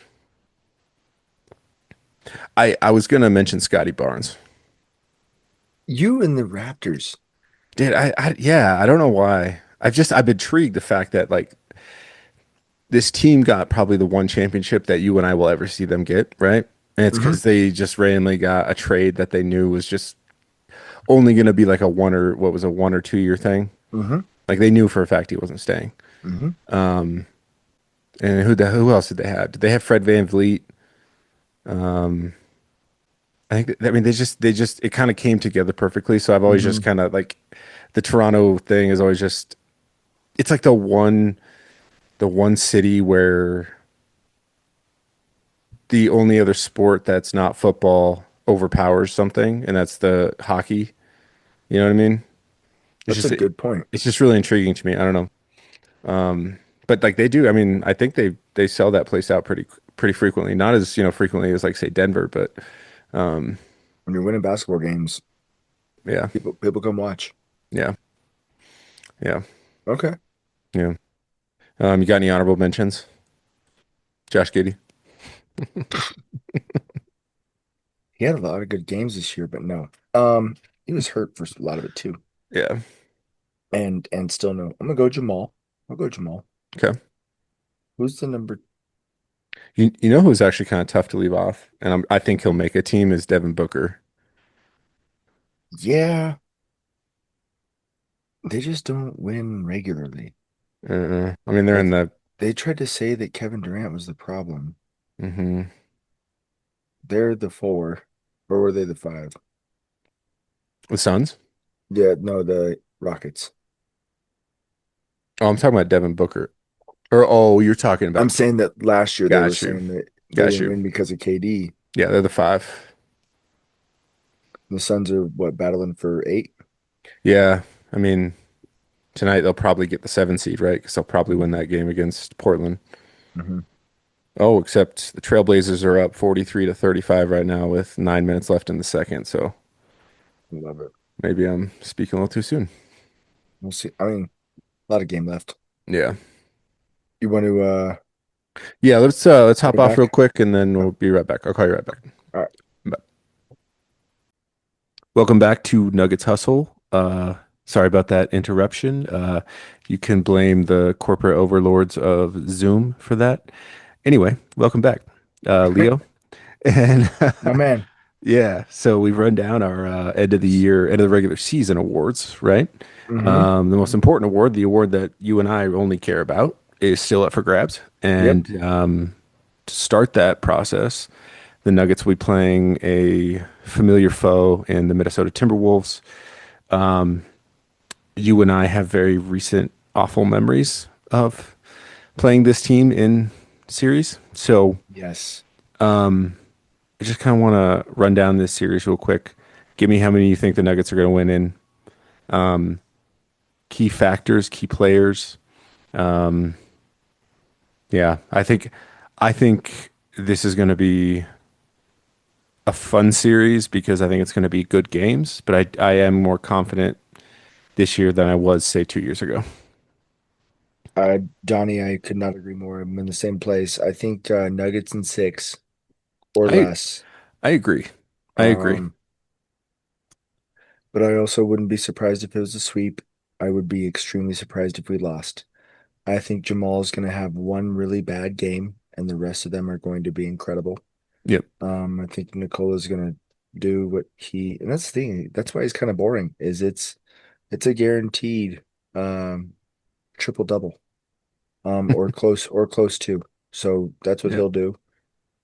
Speaker 2: I was gonna mention Scotty Barnes.
Speaker 1: You and the Raptors.
Speaker 2: Dude, yeah, I don't know why. I've intrigued the fact that like this team got probably the one championship that you and I will ever see them get, right? And it's
Speaker 1: Hmm.
Speaker 2: because they just randomly got a trade that they knew was just only going to be like a one or what was a 1 or 2 year thing.
Speaker 1: Hmm.
Speaker 2: Like they knew for a fact he wasn't staying.
Speaker 1: Hmm.
Speaker 2: And who else did they have? Did they have Fred Van Vliet? Um, I think I mean they just it kind of came together perfectly. So I've always just
Speaker 1: Hmm.
Speaker 2: kind of like the Toronto thing is always just it's like the one city where the only other sport that's not football overpowers something, and that's the hockey. You know what I mean? It's
Speaker 1: That's a
Speaker 2: just
Speaker 1: good point.
Speaker 2: it's just really intriguing to me. I don't know. But like they do. I mean, I think they sell that place out pretty frequently. Not as, frequently as like say Denver, but
Speaker 1: When you're winning basketball games,
Speaker 2: yeah.
Speaker 1: people come watch.
Speaker 2: Yeah. Yeah.
Speaker 1: Okay.
Speaker 2: Yeah. You got any honorable mentions? Josh Giddey?
Speaker 1: He had a lot of good games this year, but no. He was hurt for a lot of it too.
Speaker 2: Yeah.
Speaker 1: And still no. I'm gonna go Jamal. I'll go Jamal.
Speaker 2: Okay.
Speaker 1: Who's the number?
Speaker 2: You know who's actually kind of tough to leave off, and I think he'll make a team is Devin Booker.
Speaker 1: Yeah, they just don't win regularly.
Speaker 2: I mean, they're in
Speaker 1: Like
Speaker 2: the
Speaker 1: they tried to say that Kevin Durant was the problem.
Speaker 2: hmm
Speaker 1: They're the four, or were they the five?
Speaker 2: the Suns.
Speaker 1: Yeah, no, the Rockets.
Speaker 2: Oh, I'm talking about Devin Booker. Or you're talking
Speaker 1: I'm
Speaker 2: about K.
Speaker 1: saying that last year they were
Speaker 2: Got you.
Speaker 1: saying that they
Speaker 2: Got
Speaker 1: didn't
Speaker 2: you.
Speaker 1: win because of KD.
Speaker 2: Yeah, they're the five.
Speaker 1: The Suns are what, battling for eight?
Speaker 2: Yeah. I mean, tonight they'll probably get the 7 seed, right? Because they'll probably win that game against Portland.
Speaker 1: Mm-hmm.
Speaker 2: Oh, except the Trailblazers are up 43 to 35 right now with 9 minutes left in the second. So
Speaker 1: Love it.
Speaker 2: maybe I'm speaking a little too soon.
Speaker 1: We'll see. I mean, a lot of game left.
Speaker 2: Yeah.
Speaker 1: You want to
Speaker 2: Yeah, let's
Speaker 1: call me
Speaker 2: hop off real
Speaker 1: back?
Speaker 2: quick and then
Speaker 1: Oh,
Speaker 2: we'll be right back. I'll call you right back.
Speaker 1: all right.
Speaker 2: Bye. Welcome back to Nuggets Hustle. Sorry about that interruption. You can blame the corporate overlords of Zoom for that. Anyway, welcome back, Leo. And
Speaker 1: My man.
Speaker 2: yeah, so we run down our end of the year, end of the regular season awards, right?
Speaker 1: Mm-hmm.
Speaker 2: The most important award, the award that you and I only care about, is still up for grabs.
Speaker 1: Yep.
Speaker 2: And to start that process, the Nuggets will be playing a familiar foe in the Minnesota Timberwolves. You and I have very recent awful memories of playing this team in series. So
Speaker 1: Yes.
Speaker 2: I just kind of want to run down this series real quick. Give me how many you think the Nuggets are going to win in. Key factors, key players. Yeah, I think this is going to be a fun series because I think it's going to be good games, but I am more confident this year than I was say 2 years ago.
Speaker 1: Donnie, I could not agree more. I'm in the same place. I think Nuggets in six or
Speaker 2: I
Speaker 1: less.
Speaker 2: I agree. I agree.
Speaker 1: Um, but I also wouldn't be surprised if it was a sweep. I would be extremely surprised if we lost. I think Jamal is going to have one really bad game, and the rest of them are going to be incredible.
Speaker 2: Yep.
Speaker 1: I think Nikola is going to do what and that's the thing. That's why he's kind of boring. It's a guaranteed um, triple double, or close to. So that's what
Speaker 2: Yep.
Speaker 1: he'll do.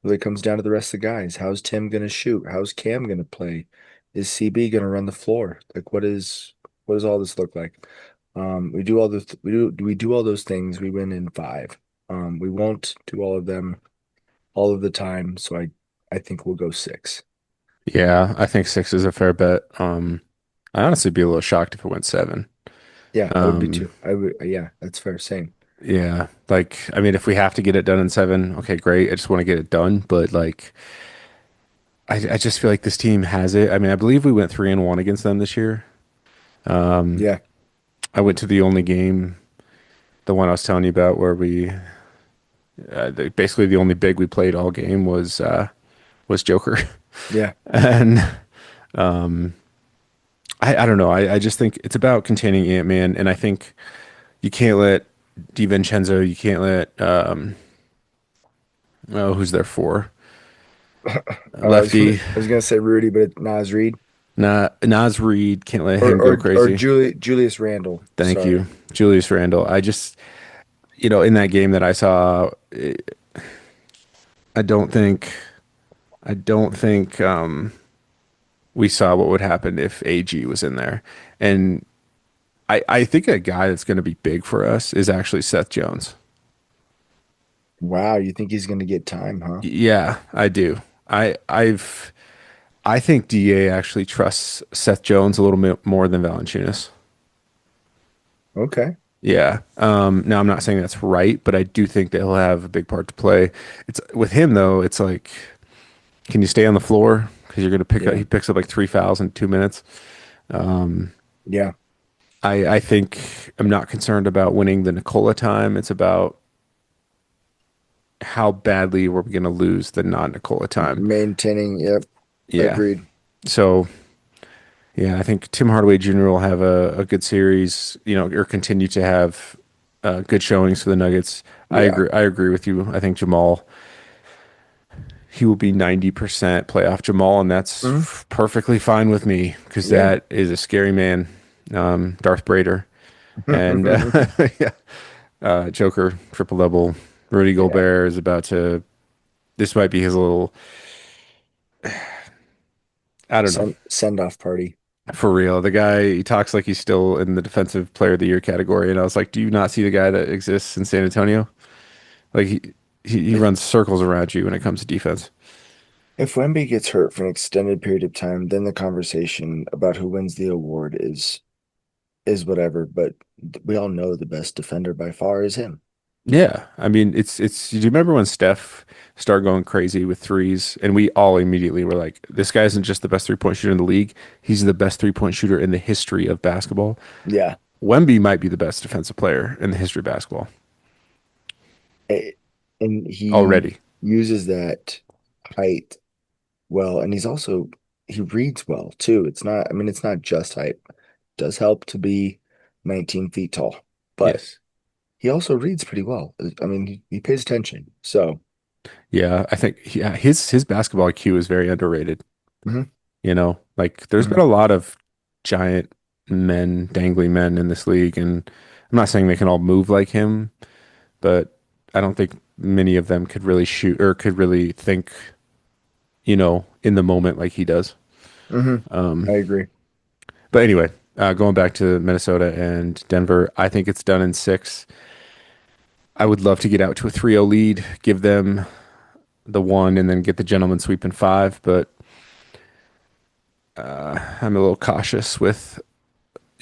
Speaker 1: Really comes down to the rest of the guys. How's Tim going to shoot? How's Cam going to play? Is CB going to run the floor? Like, what does all this look like? We do all those things. We win in five. We won't do all of them all of the time. So I think we'll go six.
Speaker 2: Yeah, I think six is a fair bet. I honestly be a little shocked if it went seven.
Speaker 1: Yeah, I would be
Speaker 2: Um,
Speaker 1: too. I would. Yeah, that's fair. Same.
Speaker 2: yeah, like I mean, if we have to get it done in seven, okay, great. I just want to get it done, but like I just feel like this team has it. I mean, I believe we went 3-1 against them this year.
Speaker 1: Yeah,
Speaker 2: I went to the only game, the one I was telling you about, where basically the only big we played all game was Joker,
Speaker 1: yeah.
Speaker 2: and I don't know. I just think it's about containing Ant-Man, and I think You can't let DiVincenzo, you can't let oh, who's there for? Lefty.
Speaker 1: I was gonna say Rudy, but Nas Reed
Speaker 2: Not Naz Reid, can't let him go
Speaker 1: or
Speaker 2: crazy.
Speaker 1: Julius Randle.
Speaker 2: Thank
Speaker 1: Sorry.
Speaker 2: you. Julius Randle. I just, in that game that I saw, I don't think I don't think we saw what would happen if AG was in there. And I think a guy that's going to be big for us is actually Seth Jones.
Speaker 1: Wow, you think he's gonna get time, huh?
Speaker 2: Yeah, I do. I think DA actually trusts Seth Jones a little bit more than Valanciunas.
Speaker 1: Okay.
Speaker 2: Yeah. Now I'm not saying that's right, but I do think that he'll have a big part to play. It's with him though. It's like, can you stay on the floor? Because you're going to pick up.
Speaker 1: Yeah.
Speaker 2: He picks up like 3 fouls in 2 minutes.
Speaker 1: Yeah.
Speaker 2: I think I'm not concerned about winning the Nikola time. It's about how badly we're going to lose the non-Nikola time.
Speaker 1: Maintaining. Yep.
Speaker 2: Yeah.
Speaker 1: Agreed.
Speaker 2: So yeah, I think Tim Hardaway Jr. will have a good series, or continue to have good showings for the Nuggets. I
Speaker 1: Yeah.
Speaker 2: agree. I agree with you. I think Jamal, he will be 90% playoff Jamal, and that's
Speaker 1: Hmm.
Speaker 2: perfectly fine with me because
Speaker 1: Yeah.
Speaker 2: that is a scary man, Darth Brader, and yeah, Joker triple double. Rudy
Speaker 1: Yeah.
Speaker 2: Gobert is about to. This might be his little. I don't know.
Speaker 1: Send off party.
Speaker 2: For real, the guy, he talks like he's still in the defensive player of the year category, and I was like, "Do you not see the guy that exists in San Antonio? Like he
Speaker 1: If
Speaker 2: runs circles around you when it comes to defense."
Speaker 1: if Wemby gets hurt for an extended period of time, then the conversation about who wins the award is whatever. But we all know the best defender by far is him.
Speaker 2: Yeah, I mean, it's. Do you remember when Steph started going crazy with threes, and we all immediately were like, "This guy isn't just the best 3-point shooter in the league; he's the best 3-point shooter in the history of basketball."
Speaker 1: Yeah.
Speaker 2: Wemby might be the best defensive player in the history of basketball
Speaker 1: Eh, and he
Speaker 2: already.
Speaker 1: uses that height well, and he reads well too. I mean, it's not just height. It does help to be 19 feet tall, but
Speaker 2: Yes.
Speaker 1: he also reads pretty well. I mean, he pays attention. So,
Speaker 2: Yeah, I think his basketball IQ is very underrated.
Speaker 1: mhm,
Speaker 2: Like there's been
Speaker 1: mhm,
Speaker 2: a lot of giant men, dangly men in this league, and I'm not saying they can all move like him, but I don't think many of them could really shoot or could really think, in the moment like he does.
Speaker 1: mhm. I agree.
Speaker 2: But anyway, going back to Minnesota and Denver, I think it's done in 6. I would love to get out to a 3-0 lead, give them the one, and then get the gentleman sweep in 5, but I'm a little cautious with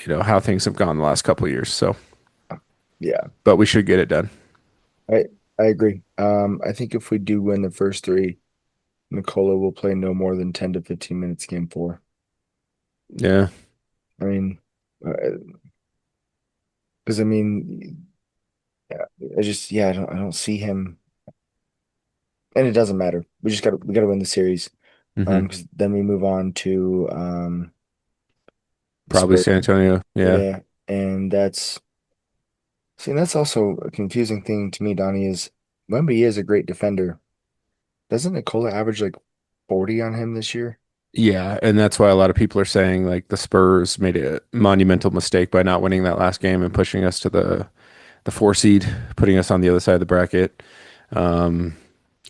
Speaker 2: how things have gone the last couple of years. So,
Speaker 1: Yeah,
Speaker 2: but we should get it done.
Speaker 1: I I agree. I think if we do win the first three, Nikola will play no more than 10 to 15 minutes game four.
Speaker 2: Yeah.
Speaker 1: I mean, because I mean, yeah, I don't see him, and it doesn't matter. We gotta win the series.
Speaker 2: Hmm.
Speaker 1: 'Cause then we move on to
Speaker 2: Probably
Speaker 1: Spurs.
Speaker 2: San Antonio. Yeah.
Speaker 1: Yeah, and that's also a confusing thing to me, Donnie, is Wemby is a great defender. Doesn't Nikola average like 40 on him this year?
Speaker 2: Yeah. And that's why a lot of people are saying like the Spurs made a monumental mistake by not winning that last game and pushing us to the 4 seed, putting us on the other side of the bracket. Um,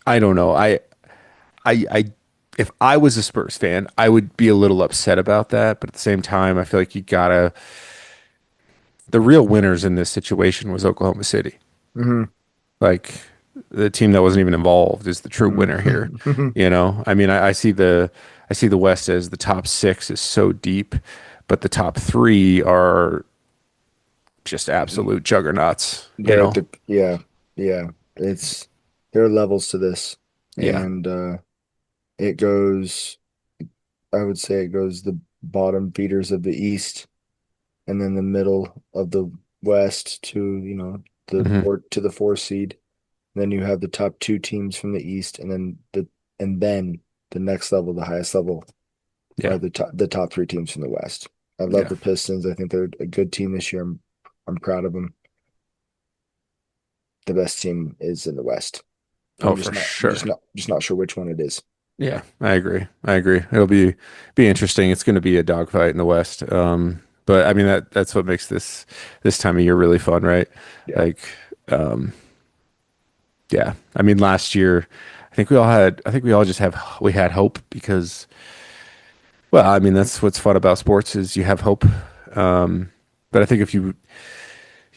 Speaker 2: I don't know. I, if I was a Spurs fan, I would be a little upset about that. But at the same time, I feel like the real winners in this situation was Oklahoma City.
Speaker 1: Hmm.
Speaker 2: Like the team that wasn't even involved is the true winner here.
Speaker 1: Hmm.
Speaker 2: I mean, I see the West as the top 6 is so deep, but the top 3 are just absolute juggernauts.
Speaker 1: They're at yeah, yeah. It's There are levels to this,
Speaker 2: Yeah.
Speaker 1: and it goes. I would say it goes the bottom feeders of the East, and then the middle of the West to
Speaker 2: Hmm.
Speaker 1: the four seed. Then you have the top two teams from the East, and then the next level, the highest level, are
Speaker 2: Yeah.
Speaker 1: the top three teams from the West. I love
Speaker 2: Yeah.
Speaker 1: the Pistons. I think they're a good team this year. I'm proud of them. the best team is in the West.
Speaker 2: Oh, for
Speaker 1: I'm
Speaker 2: sure.
Speaker 1: just not sure which one it is.
Speaker 2: Yeah, I agree. I agree. It'll be interesting. It's going to be a dogfight in the West. But I mean that's what makes this time of year really fun, right?
Speaker 1: Yeah.
Speaker 2: Like, um, yeah. I mean, last year, I think we all just we had hope because, well, I mean, that's what's fun about sports is you have hope. But I think if you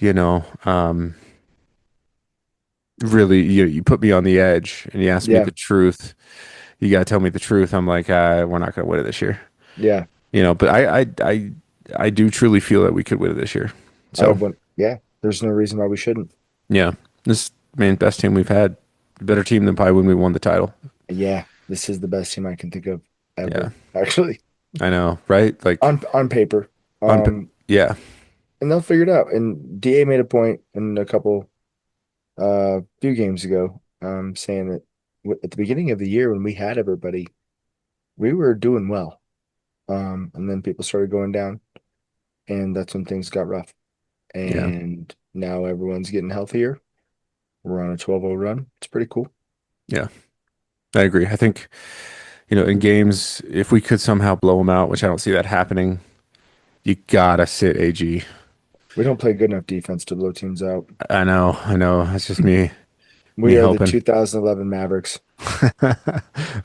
Speaker 2: know, really, you put me on the edge and you ask me
Speaker 1: Yeah.
Speaker 2: the truth, you got to tell me the truth. I'm like, we're not going to win it this year.
Speaker 1: Yeah.
Speaker 2: But I do truly feel that we could win it this year.
Speaker 1: Out
Speaker 2: So
Speaker 1: of one. Yeah. There's no reason why we shouldn't.
Speaker 2: yeah, this man best team we've had, better team than probably when we won the title.
Speaker 1: Yeah. This is the best team I can think of
Speaker 2: Yeah,
Speaker 1: ever, actually,
Speaker 2: I know, right? Like
Speaker 1: on paper.
Speaker 2: on, yeah,
Speaker 1: And they'll figure it out. And DA made a point in a couple few games ago, saying that at the beginning of the year when we had everybody, we were doing well. And then people started going down, and that's when things got rough.
Speaker 2: yeah,
Speaker 1: And now everyone's getting healthier. We're on a 12-0 run. It's pretty cool.
Speaker 2: yeah. I agree. I think in games, if we could somehow blow them out, which I don't see that happening, you gotta sit AG.
Speaker 1: We don't play good enough defense to blow teams out.
Speaker 2: I know. That's just me
Speaker 1: We are the
Speaker 2: hoping.
Speaker 1: 2011 Mavericks.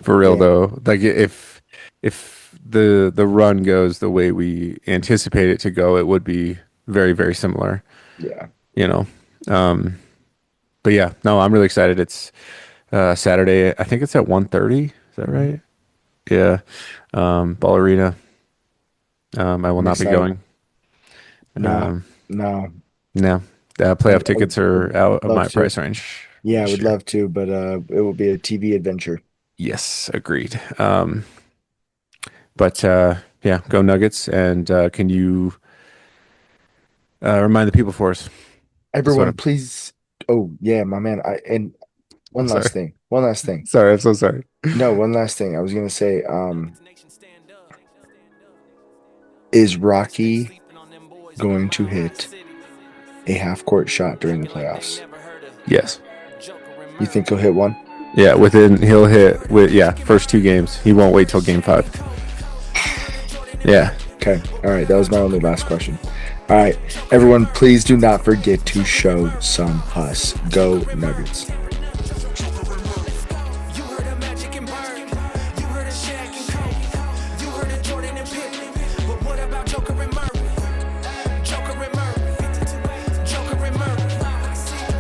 Speaker 2: For real
Speaker 1: Yeah,
Speaker 2: though, like if the run goes the way we anticipate it to go, it would be very, very similar,
Speaker 1: yeah.
Speaker 2: you know. Um, but yeah, no, I'm really excited. It's Saturday. I think it's at 1:30. Is that
Speaker 1: Mhm.
Speaker 2: right? Yeah. Ball Arena. I will
Speaker 1: I'm
Speaker 2: not be
Speaker 1: excited.
Speaker 2: going.
Speaker 1: No,
Speaker 2: Um,
Speaker 1: no.
Speaker 2: no. Playoff tickets are out
Speaker 1: Would
Speaker 2: of my
Speaker 1: love to.
Speaker 2: price range
Speaker 1: Yeah, I
Speaker 2: this
Speaker 1: would
Speaker 2: year.
Speaker 1: love to, but it will be a TV adventure.
Speaker 2: Yes, agreed. But yeah, go Nuggets. And can you remind the people for us? That's what
Speaker 1: Everyone,
Speaker 2: I'm
Speaker 1: please. Oh, yeah, my man. And one
Speaker 2: sorry.
Speaker 1: last thing. One last thing.
Speaker 2: Sorry, I'm so sorry.
Speaker 1: No, one last thing. I was gonna say, is Rocky going to hit a half court shot during the playoffs?
Speaker 2: Yes.
Speaker 1: You think he'll hit one?
Speaker 2: Yeah, he'll hit with first two games. He won't wait till game 5. Yeah.
Speaker 1: Okay. All right. That was my only last question. All right. Everyone, please do not forget to show some hus. Go Nuggets.
Speaker 3: You heard of Magic and Bird. You heard of Shaq and Kobe. You heard of Jordan and Pippen. But what about Joker and Murray? Joker and Murray. Joker and Murray.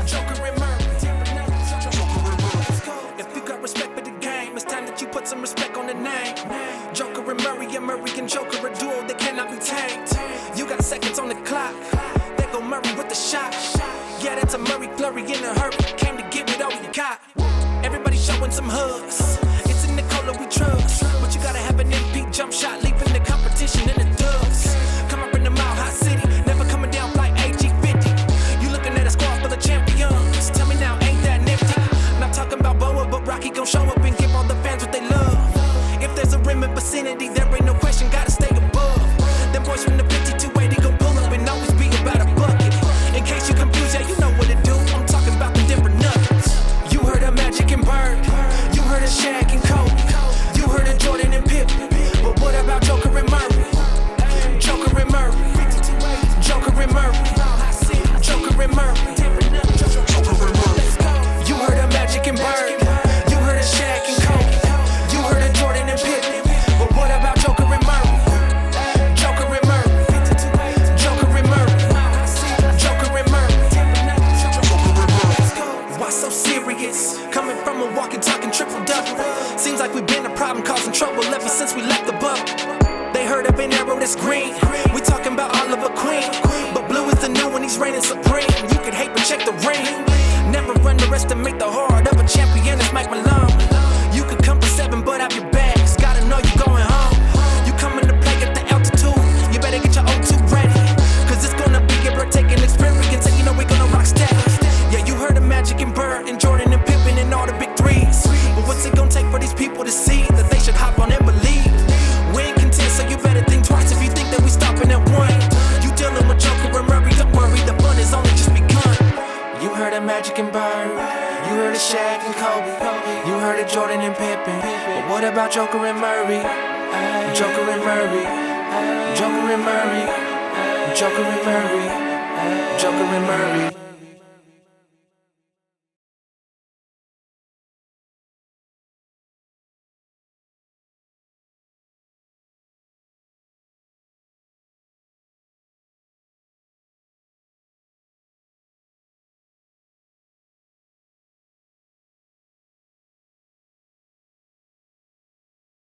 Speaker 3: Joker and Murray. If you got respect for the game, it's time that you put some respect on the name. Joker and Murray and Joker a duo that cannot be tamed. You got seconds on the clock. There go Murray with the shot. Yeah, that's a Murray flurry in a hurry. Came to give it all you got. Everybody showing some hugs. It's in Nikola we trust. But you gotta have an MP jump shot, leaving the competition in the dust. Come up in the Mile High City, never coming down like AG50. You looking at a squad full of champions. Tell me now, ain't that nifty? Not talking about Boa, but Rocky gon' show up and give all the fans what they love. If there's a rim in vicinity, there ain't no question, gotta stay above. Them boys from the 5280 gon' pull up and always be about a bucket. In case you confused, yeah, you know what to do. I'm talking about the Denver Nuggets. You heard of Magic and Bird. You heard of Shaq and Kobe. You heard of Jordan and Pippen. But what about Joker and Murray? Joker and Murray. Joker and Murray. Joker and Murray. You heard of Magic and Bird. You heard of Shaq and Kobe. You heard of Jordan and Pippen. But what about Joker and Murray? Joker and Murray. Joker and Murray. Joker and Murray. Why so serious? Coming from Milwaukee, talking triple double. Seems like we've been a problem, causing trouble ever since we left the bubble. They heard of an arrow that's green. We talking about Oliver Queen, but blue is the new one. He's reigning supreme. You could hate, but check the ring. Never underestimate the heart of a champion. It's Mike Malone. You could come for 7, but have your bags. Gotta know you going home. You coming to play at the altitude. You better get your O2 ready, cause it's gonna be a breathtaking experience. And you know we're gonna rock steady. Yeah, you heard of Magic and Bird and Jordan and Pippen and all the big threes. But what's it gonna take for these people to see that they should hop on and believe? We ain't content, so you better think twice if you think that we stopping at one. You dealing with Joker and Murray, don't worry, the fun is only just begun. You heard of Magic and Bird. Kobe. You heard of Jordan and Pippen, but what about Joker and Murray? Joker and Murray, Joker and Murray, Joker and Murray, Joker and Murray.